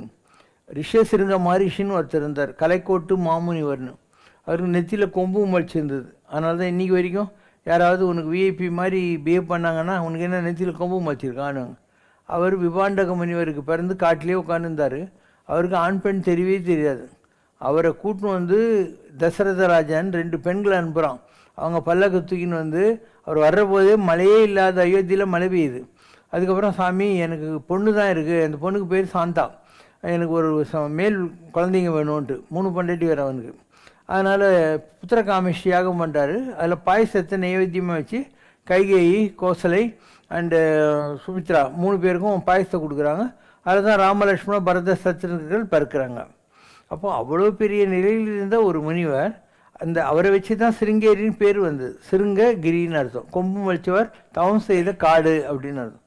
ரிஷசிருங்க மகரிஷின்னு ஒருத்தர் இருந்தார், கலைக்கோட்டு மாமுனிவர்னு. அவருக்கு நெத்தியில் கொம்பும் மலிச்சிருந்தது. அதனால தான் இன்றைக்கி வரைக்கும் யாராவது உனக்கு விஐபி மாதிரி பிஹேவ் பண்ணாங்கன்னா உனக்கு என்ன நெத்தியில் கொம்பும் மலிச்சிருக்கான்னு. அவர் விபாண்டக முனிவருக்கு பிறந்து காட்டிலே உட்காந்துருந்தார். அவருக்கு ஆண் பெண் தெரியவே தெரியாது. அவரை கூட்டின்னு தசரத ராஜான் 2 பெண்களை அனுப்புகிறான். அவங்க பல்லக்கு தூக்கின்னு அவர் வர்ற போதே மழையே இல்லாத அயோத்தியில் மழை பெய்யுது. அதுக்கப்புறம் சாமி எனக்கு பொண்ணு தான் இருக்குது, அந்த பொண்ணுக்கு பேர் சாந்தா, எனக்கு ஒரு மேல் குழந்தைங்க வேணும்ன்ட்டு 3 பொண்டாட்டி வேறு அவனுக்கு. அதனால் புத்திர காமேஷ் யாகம் பண்ணுறாரு. அதில் பாயசத்தை நைவேத்தியமாக வச்சு கைகேயி, கோசலை அண்டு சுமித்ரா 3 பேருக்கும் பாயசத்தை கொடுக்குறாங்க. அதில் தான் ராமலட்சுமண பரத சத்ருக்கள் பிறக்கிறாங்க. அப்போ அவ்வளோ பெரிய நிலையில் இருந்த ஒரு முனிவர், அவரை வச்சு தான் சிருங்கேரின்னு பேர் வந்தது. சிருங்ககிரின்னு அர்த்தம், கொம்பு வலிச்சவர் தவம் செய்த காடு அப்படின்னு அர்த்தம்.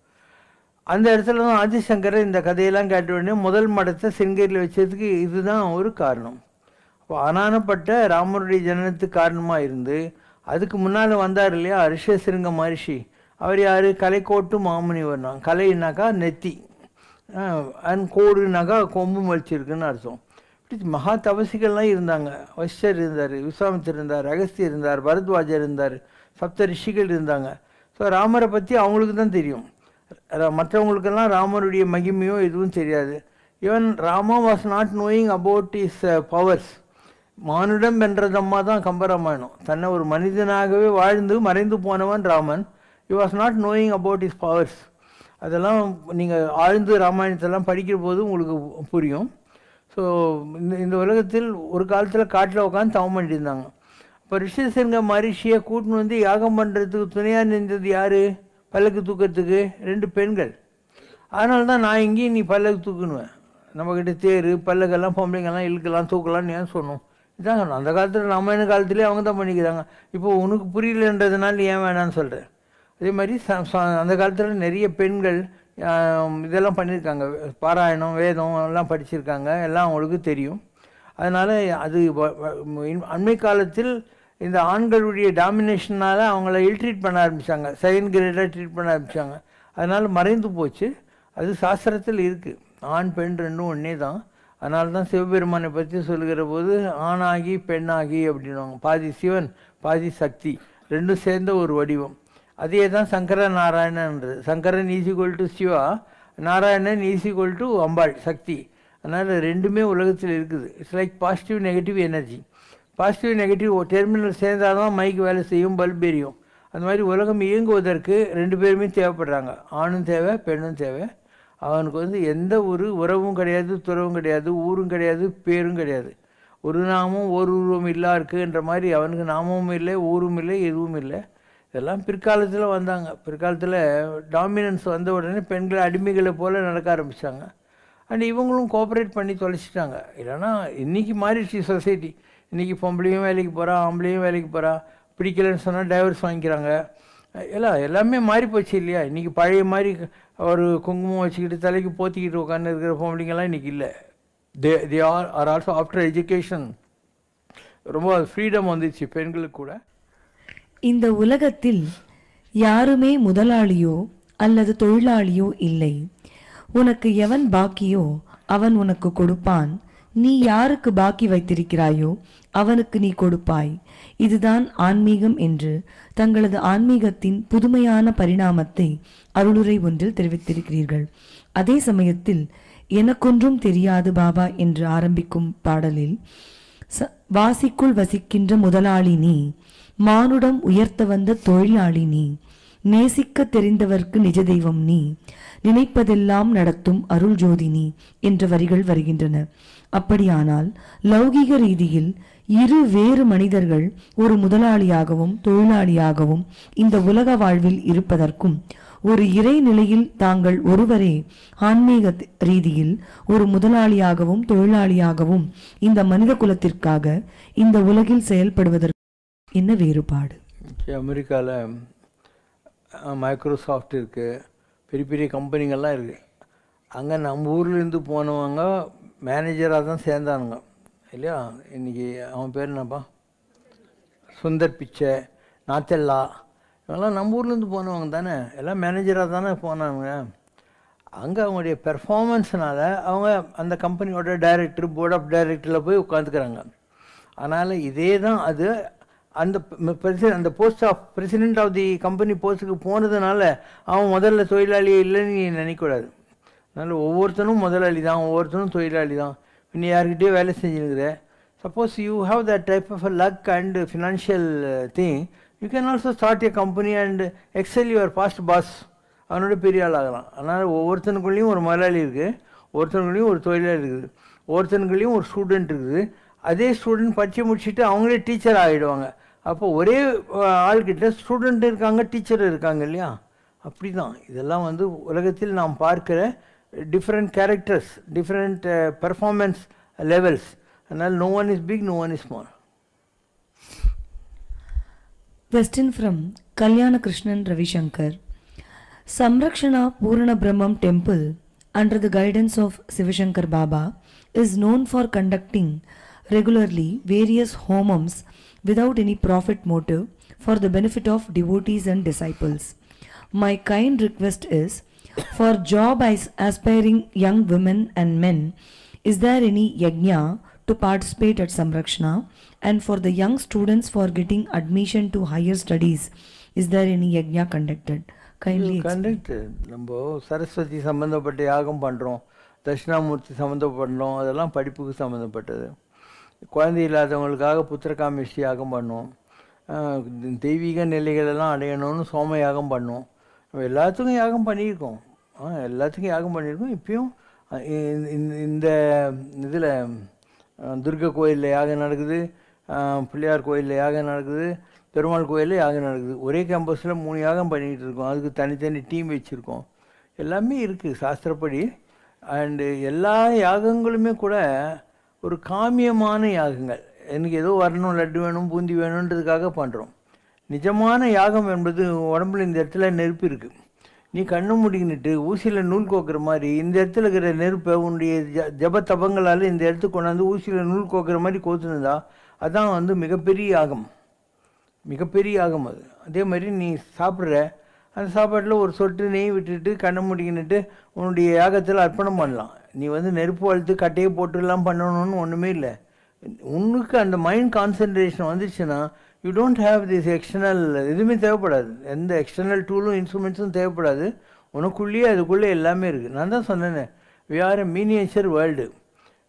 அந்த இடத்துல தான் ஆதிசங்கர் இந்த கதையெல்லாம் கேட்ட உடனே முதல் மடத்தை சிருங்கேரியில் வச்சதுக்கு இதுதான் ஒரு காரணம். அப்போ அனானப்பட்ட ராமருடைய ஜனனத்துக்கு காரணமாக இருந்து அதுக்கு முன்னால் வந்தார் இல்லையா ரிஷசிருங்க மகரிஷி, அவர் யார், கலைக்கோட்டு மாமுனிவர்னா. கலைனாக்கா நெத்தி, கோடுனாக்கா கொம்பு மலிச்சிருக்குன்னு அர்த்தம். மகா தபசிகள்லாம் இருந்தாங்க. வசிஷ்டர் இருந்தார், விஸ்வாமித்திரர் இருந்தார், அகஸ்தியர் இருந்தார், பரத்வாஜர் இருந்தார், சப்த ரிஷிகள் இருந்தாங்க. ஸோ ராமரை பற்றி அவங்களுக்கு தான் தெரியும். மற்றவங்களுக்கெல்லாம் ராமருடைய மகிமையோ எதுவும் தெரியாது. Even Rama was not knowing about his powers. மானுடம் வென்றதம்மா தான் கம்பராமாயணம். தன்னை ஒரு மனிதனாகவே வாழ்ந்து மறைந்து போனவன் Raman. He was not knowing about his powers. அதெல்லாம் நீங்கள் ஆழ்ந்து ராமாயணத்தெல்லாம் படிக்கிற போது உங்களுக்கு புரியும். ஸோ இந்த உலகத்தில் ஒரு காலத்தில் காட்டில் உட்காந்து தவம் பண்ணியிருந்தாங்க. இப்போ ரிஷசிருங்க மகரிஷியை கூட்டின்னு யாகம் பண்ணுறதுக்கு துணையாக நின்றது யார், பல்லக்கு தூக்கிறதுக்கு 2 பெண்கள். அதனால தான் நான் இங்கேயும் நீ பல்லக்கு தூக்குனுவேன், நம்மக்கிட்ட தேர் பல்லக்கெல்லாம் பொம்பளைங்கெல்லாம் இழுக்கலாம் தூக்கலாம்னு ஏன் சொன்னோம். இதான் சொன்னோம். அந்த காலத்தில் ராமாயண காலத்துலேயே அவங்க தான் பண்ணிக்கிறாங்க. இப்போ உனக்கு புரியலன்றதுனால ஏன் வேணான்னு சொல்கிறேன். அதே மாதிரி அந்த காலத்தில் நிறைய பெண்கள் இதெல்லாம் பண்ணியிருக்காங்க, பாராயணம் வேதம் எல்லாம் படிச்சிருக்காங்க, எல்லாம் அவங்களுக்கு தெரியும். அதனால் அது அண்மை காலத்தில் இந்த ஆண்களுடைய டாமினேஷனால் அவங்கள இல்ட்ரீட் பண்ண ஆரம்பித்தாங்க, செகண்ட் கிரேடாக ட்ரீட் பண்ண ஆரம்பித்தாங்க. அதனால் மறைந்து போச்சு. அது சாஸ்திரத்தில் இருக்குது, ஆண் பெண் ரெண்டும் ஒன்றே தான். அதனால தான் சிவபெருமானை பற்றி சொல்லுகிற போது ஆணாகி பெண்ணாகி அப்படின்வாங்க. பாதி சிவன் பாதி சக்தி, ரெண்டும் சேர்ந்த ஒரு வடிவம். அதே தான் சங்கர நாராயணன்றது. Sankaran is equal to Shiva, Narayanan is equal to Ambal Shakti. அதனால் ரெண்டுமே உலகத்தில் இருக்குது. It's like positive negative energy. Positive negative terminal சேர்ந்தால் தான் மைக் வேலை செய்யும், பல்ப் எரியும். அந்த மாதிரி உலகம் இயங்குவதற்கு 2 பேருமே தேவைப்படுறாங்க. ஆணும் தேவை, பெண்ணும் தேவை. அவனுக்கு எந்த ஒரு உறவும் கிடையாது, துறவும் கிடையாது, ஊரும் கிடையாது, பேரும் கிடையாது. ஒரு நாமும் ஒரு உருவம் இல்லா இருக்குன்ற மாதிரி அவனுக்கு நாமமும் இல்லை, ஊரும் இல்லை, எதுவும் இல்லை. இதெல்லாம் பிற்காலத்தில் வந்தாங்க. பிற்காலத்தில் டாமினன்ஸ் வந்த உடனே பெண்களை அடிமைகளை போல் நடக்க ஆரம்பித்தாங்க. அண்ட் இவங்களும் கோஆப்ரேட் பண்ணி தொலைச்சிட்டாங்க. இல்லைன்னா இன்றைக்கி மாறிடுச்சு சொசைட்டி. இன்றைக்கி பொம்பளையும் வேலைக்கு போகிறா, ஆம்பளையும் வேலைக்கு போகிறா, பிடிக்கலன்னு சொன்னால் டைவர்ஸ் வாங்கிக்கிறாங்க. எல்லாமே மாறி போச்சு இல்லையா? இன்றைக்கி பழைய மாதிரி ஒரு குங்குமம் வச்சுக்கிட்டு தலைக்கு போத்திக்கிட்டு உட்காந்து இருக்கிற பொம்பளைங்கெல்லாம் இன்றைக்கி இல்லை. They are also after education. ரொம்ப ஃப்ரீடம் வந்துச்சு பெண்களுக்கு கூட. இந்த உலகத்தில் யாருமே முதலாளியோ அல்லது தொழிலாளியோ இல்லை. உனக்கு எவன் பாக்கியோ அவன் உனக்கு கொடுப்பான். நீ யாருக்கு பாக்கி வைத்திருக்கிறாயோ அவனுக்கு நீ கொடுப்பாய். இதுதான் ஆன்மீகம் என்று தங்களது ஆன்மீகத்தின் புதுமையான பரிணாமத்தை அருளுரை ஒன்றில் தெரிவித்திருக்கிறீர்கள். அதே சமயத்தில் எனக்கொன்றும் தெரியாது பாபா என்று ஆரம்பிக்கும் பாடலில் வாசிக்குள் வசிக்கின்ற முதலாளி நீ, மானுடம் உயர்த்த வந்த தொழிலாளி நீ, நேசிக்க தெரிந்தவர்க்கு நிஜ தெய்வம் நீ, நினைப்பதெல்லாம் நடத்தும் அருள் ஜோதி நீ என்ற வரிகள் வருகின்றன. அப்படியானால் லௌகீக ரீதியில் இரு வேறு மனிதர்கள் ஒரு முதலாளியாகவும் தொழிலாளியாகவும் இந்த உலக வாழ்வில் இருப்பதற்கும், ஒரு இறை நிலையில் தாங்கள் ஒருவரே ஆன்மீக ரீதியில் ஒரு முதலாளியாகவும் தொழிலாளியாகவும் இந்த மனித குலத்திற்காக இந்த உலகில் செயல்படுவதற்கு என்ன வேறுபாடு? அமெரிக்காவில் மைக்ரோசாஃப்ட் இருக்குது, பெரிய பெரிய கம்பெனிகள்லாம் இருக்குது. அங்கே நம்ம ஊர்லேருந்து போனவங்க மேனேஜராக தான் சேர்ந்தானுங்க இல்லையா? இன்றைக்கி அவன் பேர் என்னப்பா, சுந்தர் பிச்சை, நாத்தெல்லா, இவங்கெல்லாம் நம்ம ஊர்லேருந்து போனவங்க தானே, எல்லாம் மேனேஜராக தானே போனாங்க. அங்கே அவங்களுடைய பெர்ஃபார்மன்ஸ்னால் அவங்க அந்த கம்பெனியோட டைரக்டர், போர்ட் ஆஃப் டைரக்டரில் போய் உட்காந்துக்கிறாங்க. அதனால் இதே தான் அது அந்த post of president of the company போஸ்ட்டுக்கு போனதுனால அவன் முதல்ல தொழிலாளியே இல்லைன்னு நீ நினைக்கக்கூடாது. அதனால் ஒவ்வொருத்தனும் முதலாளி தான், ஒவ்வொருத்தனும் தொழிலாளி தான். நீ யார்கிட்டயோ வேலை செஞ்சுருக்குற, suppose you have that type of a luck and financial thing, you can also start a company and excel your past boss. அவனோட பெரிய ஆள் ஆகலாம். அதனால் ஒவ்வொருத்தனுக்குள்ளேயும் ஒரு முதலாளி இருக்குது, ஒருத்தனுக்குள்ளேயும் ஒரு தொழிலாளி இருக்குது, ஒருத்தனுக்குள்ளேயும் ஒரு ஸ்டூடெண்ட் இருக்குது. அதே ஸ்டூடெண்ட் படித்து முடிச்சுட்டு அவங்களே டீச்சர் ஆகிடுவாங்க. அப்போ ஒரே ஆள்கிட்ட ஸ்டூடெண்ட் இருக்காங்க, டீச்சர் இருக்காங்க இல்லையா? அப்படி தான் இதெல்லாம் உலகத்தில் நாம் பார்க்கிற different characters, different performance levels. அதனால் no one is big, no one is small. Question from Kalyana Krishnan Ravishankar. Samrakshana Purana Brahmam Temple, under the guidance of Sivashankar Baba, is known for conducting regularly various homams without any profit motive for the benefit of devotees and disciples. My kind request is, for job aspiring young women and men, is there any yajna to participate at Samrakshana? And for the young students for getting admission to higher studies, is there any yajna conducted? Kindly conducted. நம்ம சரஸ்வதி சம்பந்தப்பட்ட யாகம் பண்ணுறோம், தட்சிணாமூர்த்தி சம்மந்தப்படுறோம், அதெல்லாம் படிப்புக்கு சம்மந்தப்பட்டது. குழந்தை இல்லாதவங்களுக்காக புத்திரகாமேஷ்டி யாகம் பண்ணோம், தெய்வீக நிலைகளெல்லாம் அடையணும்னு சோம யாகம் பண்ணோம். நம்ம எல்லாத்துக்கும் யாகம் பண்ணியிருக்கோம், எல்லாத்துக்கும் யாகம் பண்ணியிருக்கோம். இப்பயும் இந்த இதில் துர்கை கோயிலில் யாகம் நடக்குது, பிள்ளையார் கோயிலில் யாகம் நடக்குது, பெருமாள் கோயிலில் யாகம் நடக்குது. ஒரே கேம்பஸில் 3 யாகம் பண்ணிக்கிட்டு இருக்கோம். அதுக்கு தனித்தனி டீம் வச்சுருக்கோம். எல்லாமே இருக்குது சாஸ்திரப்படி. அண்டு எல்லா யாகங்களுமே கூட ஒரு காமியமான யாகங்கள். எனக்கு ஏதோ வரணும், லட்டு வேணும், பூந்தி வேணுன்றதுக்காக பண்ணுறோம். நிஜமான யாகம் என்பது உடம்புல இந்த இடத்துல நெருப்பு இருக்குது, நீ கண்ணு முடிக்கிட்டு ஊசியில் நூல் கோக்குற மாதிரி இந்த இடத்துல இருக்கிற நெருப்பை உன்னுடைய ஜப தபங்களால் இந்த இடத்துக்கு கொண்டாந்து ஊசியில் நூல் கோக்குற மாதிரி கோத்துனதா, அதான் மிகப்பெரிய யாகம், மிகப்பெரிய யாகம் அது. அதே மாதிரி நீ சாப்பிட்ற அந்த சாப்பாட்டில் ஒரு சொட்டு நெய் விட்டுட்டு கண்ணை முடிக்கிட்டு உன்னுடைய யாகத்தில் அர்ப்பணம் பண்ணலாம். நீ நெருப்பு வளர்த்து கட்டையை போட்டுலாம் பண்ணணும்னு ஒன்றுமே இல்லை. உனக்கு அந்த மைண்ட் கான்சன்ட்ரேஷன் வந்துச்சுன்னா you don't have this external, எதுவுமே தேவைப்படாது, எந்த எக்ஸ்டர்னல் டூலும் இன்ஸ்ட்ருமெண்ட்ஸும் தேவைப்படாது. உனக்குள்ளேயே அதுக்குள்ளே எல்லாமே இருக்குது. நான் தான் சொன்னேனே, we are a miniature world.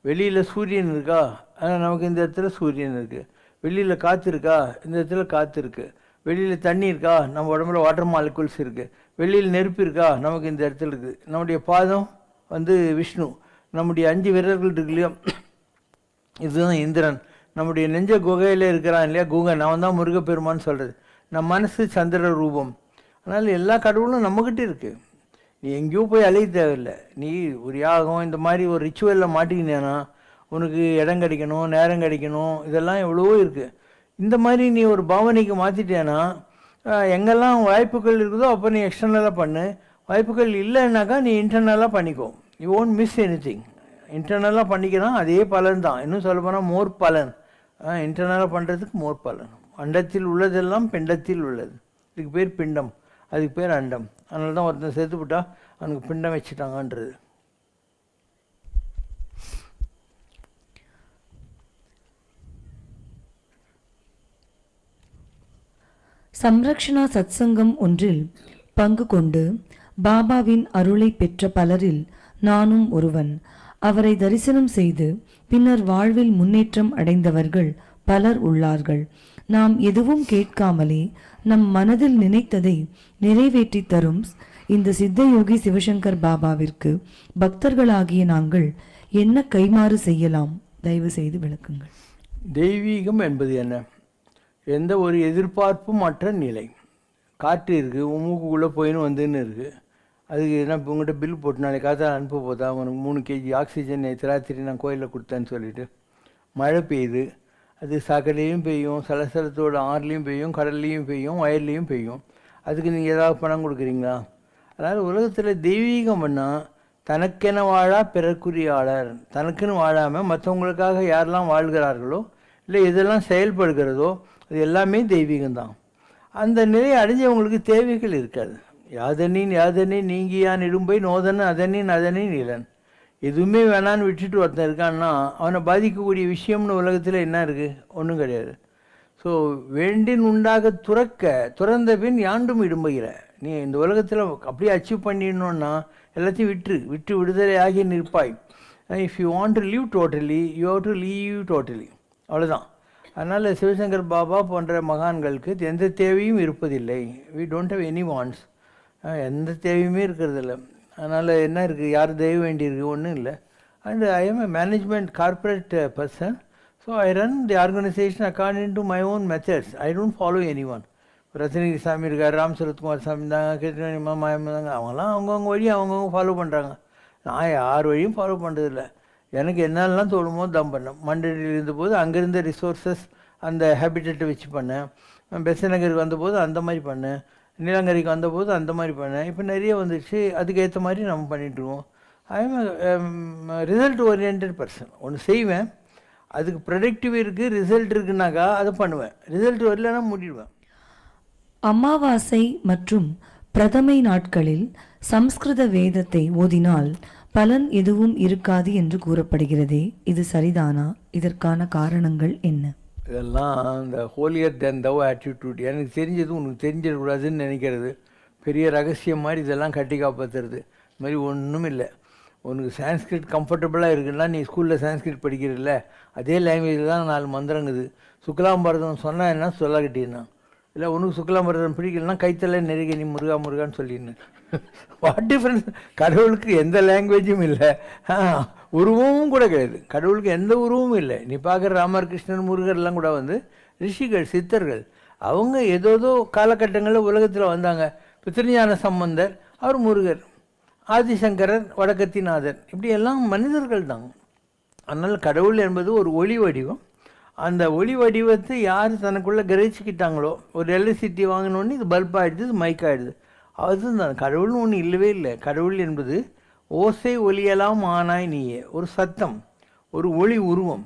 வெளியில் சூரியன் இருக்கா, ஆனால் நமக்கு இந்த இடத்துல சூரியன் இருக்குது. வெளியில் காற்று இருக்கா, இந்த இடத்துல காற்று இருக்குது. வெளியில் தண்ணி இருக்கா, நம்ம உடம்புல வாட்டர் மாலிகுல்ஸ் இருக்குது. வெளியில் நெருப்பு இருக்கா, நமக்கு இந்த இடத்துல இருக்குது. நம்முடைய பாதம் விஷ்ணு, நம்முடைய 5 விரல்கள் இருக்கு இல்லையா, இதுதான் இந்திரன். நம்முடைய நெஞ்ச குகையில் இருக்கிறான் இல்லையா குகன், அவன் தான் முருகப்பெருமான்னு சொல்கிறது. நம்ம மனசு சந்திர ரூபம். அதனால் எல்லா கடவுளும் நம்மக்கிட்ட இருக்குது. நீ எங்கேயோ போய் அலைய தேவையில்லை. நீ ஒரு யாகம் இந்த மாதிரி ஒரு ரிச்சுவலில் மாட்டிக்கினேன்னா உனக்கு இடம் கிடைக்கணும், நேரம் கிடைக்கணும், இதெல்லாம் எவ்வளவோ இருக்குது. இந்த மாதிரி நீ ஒரு பாவனைக்கு மாற்றிட்டேன்னா எங்கெல்லாம் வாய்ப்புகள் இருக்குதோ அப்போ நீ எக்ஸ்டர்னலாக பண்ணு. வாய்ப்புகள் இல்லைன்னாக்கா நீ இன்டர்னலாக பண்ணிக்கோ. You won't miss anything. இன்டர்னலாக பண்ணிக்கலாம், அதே பலன் தான். இன்னும் சொல்ல போனால் மோர் பலன். இன்டர்னலாக பண்ணுறதுக்கு மோர் பலன். அண்டத்தில் உள்ளதெல்லாம் பிண்டத்தில் உள்ளது. இதுக்கு பேர் பிண்டம், அதுக்கு பேர் அண்டம். அதனால தான் ஒருத்தன் சேர்த்துவிட்டா அவனுக்கு பிண்டம் வச்சுட்டாங்கன்றது. சம்ரக்ஷணா சத்சங்கம் ஒன்றில் பங்கு கொண்டு பாபாவின் அருளை பெற்ற பலரில் நானும் ஒருவன். அவரை தரிசனம் செய்து பின்னர் வாழ்வில் முன்னேற்றம் அடைந்தவர்கள் பலர் உள்ளார்கள். நாம் எதுவும் கேட்காமலே நம் மனதில் நினைத்ததை நிறைவேற்றி தரும் இந்த சித்தயோகி சிவசங்கர் பாபாவிற்கு பக்தர்களாகிய நாங்கள் என்ன கைமாறு செய்யலாம்? தயவு செய்து விளக்குங்கள். தெய்வீகம் என்பது என்ன? எந்த ஒரு எதிர்பார்ப்பும் மற்ற நிலை. காற்று இருக்குது, மூக்குக்குள்ளே போயின்னு வந்துன்னு இருக்குது. அதுக்கு என்ன இப்போ உங்கள்கிட்ட பில் போட்டு நாளைக்கு காற்று அனுப்ப போதா, உனக்கு 3 kg ஆக்சிஜன் நேற்று ராத்திரி நான் கோயிலில் கொடுத்தேன்னு சொல்லிவிட்டு மழை பெய்யுது. அது சாக்கடையும் பெய்யும், சலசலத்தோட ஆறுலேயும் பெய்யும், கடல்லையும் பெய்யும், வயல்லையும் பெய்யும். அதுக்கு நீங்கள் ஏதாவது பணம் கொடுக்குறீங்களா? அதனால் உலகத்தில் தெய்வீகம் பண்ணால் தனக்கென வாழா பிறக்குரியாளர். தனக்குன்னு வாழாமல் மற்றவங்களுக்காக யாரெல்லாம் வாழ்கிறார்களோ இல்லை எதெல்லாம் செயல்படுகிறதோ அது எல்லாமே தெய்வீகம்தான். அந்த நிலையை அடைஞ்சவங்களுக்கு தேவைகள் இருக்காது. யாதனின் யாதனின் நீங்கியான் இடும்பை நோதன் அதனின் அதனின் இளன். எதுவுமே வேணான்னு விட்டுட்டு ஒருத்தன் இருக்கான்னா அவனை பாதிக்கக்கூடிய விஷயம்னு உலகத்தில் என்ன இருக்குது? ஒன்றும் கிடையாது. ஸோ வேண்டின் உண்டாக துறந்த பின் யாண்டும் இடும்புகிற. நீ இந்த உலகத்தில் அப்படியே அச்சீவ் பண்ணிடணுன்னா எல்லாத்தையும் விட்டு விடுதலை ஆகி நிற்பாய். If you want to leave totally you have to leave totally. அவ்வளோதான். அதனால் சிவசங்கர் பாபா போன்ற மகான்களுக்கு எந்த தேவையும் இருப்பதில்லை. We don't have any wants. எந்த தேவையுமே இருக்கிறதில்ல. அதனால் என்ன இருக்குது? யார் தெய்வம் வேண்டியிருக்கு? ஒன்றும் இல்லை. And I am a management corporate person. So I run the organisation according to my own methods. I don't follow any one. Ratnagiri சாமி இருக்கார், ராம் சரத்குமார் சாமி தாங்க, கிருஷ்ணனிமா மாயம்மா தாங்க. அவங்களாம் அவங்கவுங்க வழியும் அவங்கவுங்க ஃபாலோ பண்ணுறாங்க. நான் யார் வழியும் ஃபாலோ பண்ணுறதில்ல. எனக்கு என்னெல்லாம் தோணுமோ தான் பண்ணேன். மண்டலியில் இருந்தபோது அங்கேருந்த ரிசோர்ஸஸ் அந்த ஹேபிட்டேட்டை வச்சு பண்ணேன். பெசநகருக்கு வந்தபோது அந்த மாதிரி பண்ணேன். நீலங்கரைக்கு வந்தபோது அந்த மாதிரி பண்ணேன். இப்போ நிறைய வந்துடுச்சு, அதுக்கேற்ற மாதிரி நம்ம பண்ணிட்டுருவோம். I am result oriented person. ஒன்று செய்வேன், அதுக்கு ப்ரொடக்டிவ் இருக்குது, ரிசல்ட் இருக்குனாக்கா அதை பண்ணுவேன். ரிசல்ட் வரலன்னா மூடிடுவேன். அமாவாசை மற்றும் பிரதமை நாட்களில் சம்ஸ்கிருத வேதத்தை ஓதினால் பலன் எதுவும் இருக்காது என்று கூறப்படுகிறதே, இது சரிதானா? இதற்கான காரணங்கள் என்ன? இதெல்லாம் இந்த ஹோலியர் தென் தவ் ஆட்டிடியூட். எனக்கு தெரிஞ்சது உனக்கு தெரிஞ்சிடக்கூடாதுன்னு நினைக்கிறது பெரிய ரகசியம் மாதிரி இதெல்லாம் கட்டி காப்பாற்றுறது. இது மாதிரி ஒன்றும் இல்லை. உனக்கு சான்ஸ்கிரிட் கம்ஃபர்டபுளாக இருக்குன்னா நீ ஸ்கூலில் சான்ஸ்கிரிட் படிக்கிறதில்ல, அதே லாங்குவேஜில் தான் 4 மந்திரங்குது. சுக்லாம்பரதம் சொன்னால் என்ன சொல்ல கட்டினா இல்லை, உனக்கு சுக்லாம்பரதம் பிடிக்கலன்னா கைத்தலை நெருங்க நீ முருகா முருகான்னு சொல்லின்னு. What difference? கடவுளுக்கு எந்த லாங்குவேஜும் இல்லை, உருவமும் கூட கிடையாது. கடவுளுக்கு எந்த உருவமும் இல்லை. நீ பார்க்குற ராமர் கிருஷ்ணன் முருகர்லாம் கூட வந்து ரிஷிகள், சித்தர்கள். அவங்க ஏதோ காலகட்டங்களில் உலகத்தில் வந்தாங்க. இப்போ திருஞான சம்பந்தர் அவர் முருகர், ஆதிசங்கரர் வடக்கத்திநாதர், இப்படி எல்லாம் மனிதர்கள் தாங்க. அதனால் கடவுள் என்பது ஒரு ஒளி வடிவம். அந்த ஒளி வடிவத்தை யார் தனக்குள்ளே கிரகிச்சிக்கிட்டாங்களோ, ஒரு எலக்ட்ரிசிட்டி வாங்கினோடனே இது பல்ப் ஆகிடுது, இது மைக் ஆகிடுது. அதுதான் கடவுள்னு ஒன்று இல்லவே இல்லை. கடவுள் என்பது ஓசை ஒலியெல்லாம் ஆனாய் நீயே, ஒரு சத்தம், ஒரு ஒளி உருவம்.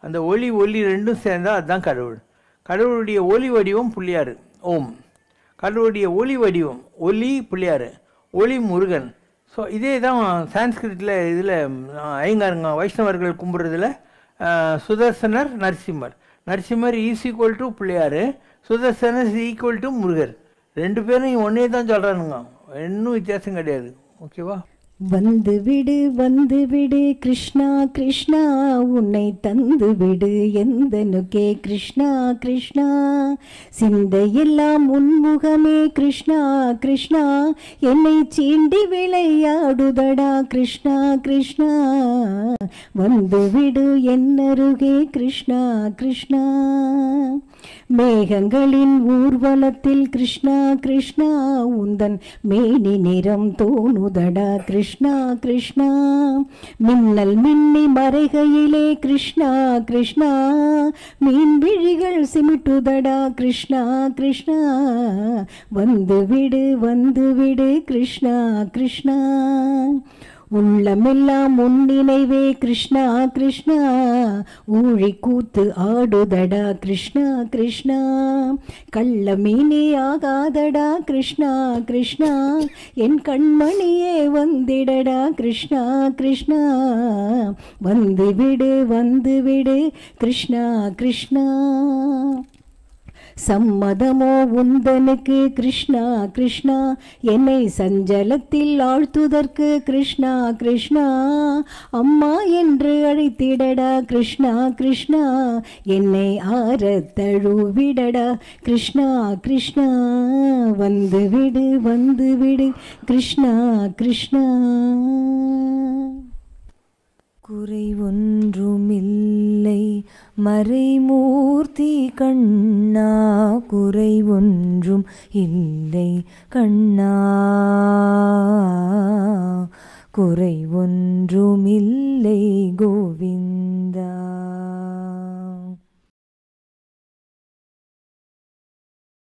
அந்த ஒளி ரெண்டும் சேர்ந்தால் அதுதான் கடவுள். கடவுளுடைய ஒளி வடிவம் பிள்ளையார் ஓம், கடவுளுடைய ஒளி வடிவம் ஒலி பிள்ளையார், ஒளி முருகன். ஸோ இதே தான் சான்ஸ்கிரிட்டில் இதில் ஐயங்காருங்க வைஷ்ணவர்கள் கும்பிட்றதுல Sudarshanar Narasimhar. Narasimhar equal to Pillaiyar, Sudarshanar equal to Murugar. 2 பேரும் ஒன்றே தான் சொல்கிறானுங்க, இன்னும் வித்தியாசம் கிடையாது. ஓகேவா? வந்து விடு கிருஷ்ணா கிருஷ்ணா, உன்னை தந்து விடு எந்தனுக்கே கிருஷ்ணா கிருஷ்ணா, சிந்தையெல்லாம் உன்முகமே கிருஷ்ணா கிருஷ்ணா, என்னை சீண்டி விளையாடுதடா கிருஷ்ணா கிருஷ்ணா, வந்து விடு என்னருகே கிருஷ்ணா கிருஷ்ணா, மேகங்களின் ஊர்வலத்தில் கிருஷ்ணா கிருஷ்ணா, உந்தன் மேனி நிறம் தோணுதடா கிருஷ்ணா கிருஷ்ணா, மின்னல் மின்னி மறைகையிலே கிருஷ்ணா கிருஷ்ணா, மீன் விழிகள் சிமிட்டுதடா கிருஷ்ணா கிருஷ்ணா, வந்து விடு கிருஷ்ணா கிருஷ்ணா, உள்ளமெல்லாம் உன் நினைவே கிருஷ்ணா கிருஷ்ணா, ஊழி கூத்து ஆடுதடா கிருஷ்ணா கிருஷ்ணா, கள்ள மீனே ஆகாதடா கிருஷ்ணா கிருஷ்ணா, என் கண்மணியே வந்திடடா கிருஷ்ணா கிருஷ்ணா, வந்து விடு கிருஷ்ணா கிருஷ்ணா, சம்மதமோ உந்தனுக்கு கிருஷ்ணா கிருஷ்ணா, என்னை சஞ்சலத்தில் ஆழ்த்துதற்கு கிருஷ்ணா கிருஷ்ணா, அம்மா என்று அழைத்திடடா கிருஷ்ணா கிருஷ்ணா, என்னை ஆரத் தழுவிடடா கிருஷ்ணா கிருஷ்ணா, வந்து விடு கிருஷ்ணா கிருஷ்ணா. குறை ஒன்றுமில்லை மறைமூர்த்தி கண்ணா, குறை ஒன்றும் இல்லை கண்ணா, குறை ஒன்றுமில்லை கோவிந்தா.